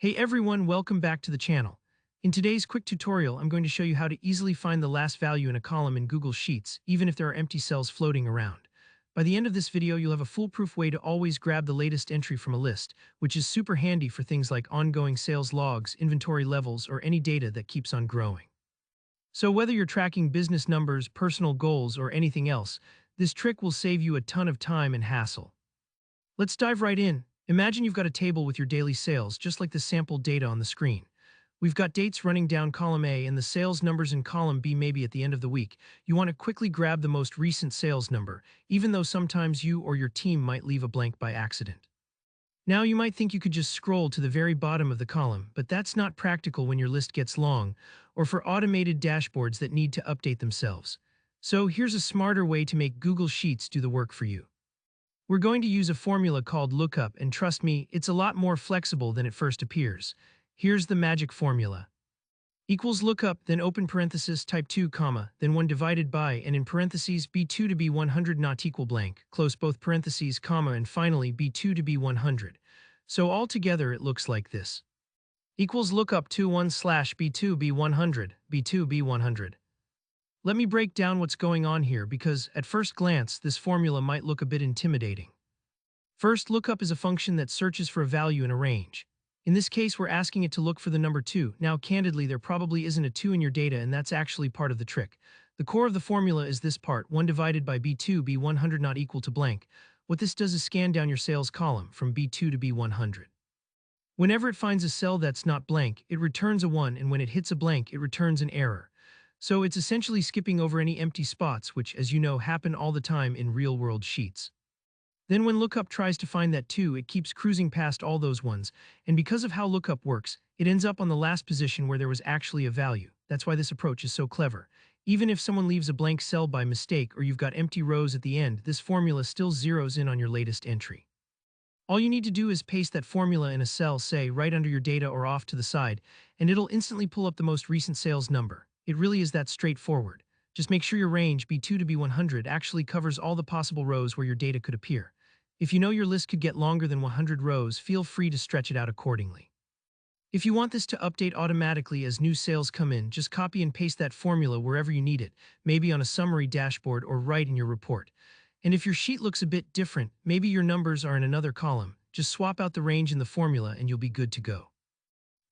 Hey everyone, welcome back to the channel. In today's quick tutorial, I'm going to show you how to easily find the last value in a column in Google Sheets, even if there are empty cells floating around. By the end of this video, you'll have a foolproof way to always grab the latest entry from a list, which is super handy for things like ongoing sales logs, inventory levels, or any data that keeps on growing. So whether you're tracking business numbers, personal goals, or anything else, this trick will save you a ton of time and hassle. Let's dive right in. Imagine you've got a table with your daily sales, just like the sample data on the screen. We've got dates running down column A and the sales numbers in column B maybe at the end of the week. You want to quickly grab the most recent sales number, even though sometimes you or your team might leave a blank by accident. Now you might think you could just scroll to the very bottom of the column, but that's not practical when your list gets long, or for automated dashboards that need to update themselves. So here's a smarter way to make Google Sheets do the work for you. We're going to use a formula called LOOKUP, and trust me, it's a lot more flexible than it first appears. Here's the magic formula. Equals lookup, then open parenthesis, type 2, comma, then 1 divided by, and in parentheses, B2 to be 100 not equal blank, close both parentheses, comma, and finally, B2 to be 100. So altogether it looks like this. Equals lookup 21 slash B2 be 100, B2 be 100. Let me break down what's going on here because, at first glance, this formula might look a bit intimidating. First, lookup is a function that searches for a value in a range. In this case, we're asking it to look for the number 2. Now, candidly, there probably isn't a 2 in your data, and that's actually part of the trick. The core of the formula is this part, 1 divided by B2 be 100 not equal to blank. What this does is scan down your sales column from B2 to B100. Whenever it finds a cell that's not blank, it returns a 1, and when it hits a blank, it returns an error. So it's essentially skipping over any empty spots, which, as you know, happen all the time in real-world sheets. Then when lookup tries to find that 2, it keeps cruising past all those ones, and because of how lookup works, it ends up on the last position where there was actually a value. That's why this approach is so clever. Even if someone leaves a blank cell by mistake or you've got empty rows at the end, this formula still zeroes in on your latest entry. All you need to do is paste that formula in a cell, say, right under your data or off to the side, and it'll instantly pull up the most recent sales number. It really is that straightforward. Just make sure your range, B2 to B100, actually covers all the possible rows where your data could appear. If you know your list could get longer than 100 rows, feel free to stretch it out accordingly. If you want this to update automatically as new sales come in, just copy and paste that formula wherever you need it, maybe on a summary dashboard or right in your report. And if your sheet looks a bit different, maybe your numbers are in another column, just swap out the range in the formula and you'll be good to go.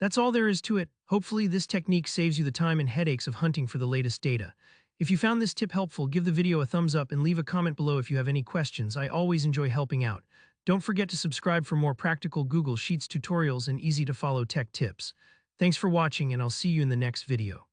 That's all there is to it. Hopefully this technique saves you the time and headaches of hunting for the latest data. If you found this tip helpful, give the video a thumbs up and leave a comment below if you have any questions. I always enjoy helping out. Don't forget to subscribe for more practical Google Sheets tutorials and easy-to-follow tech tips. Thanks for watching, and I'll see you in the next video.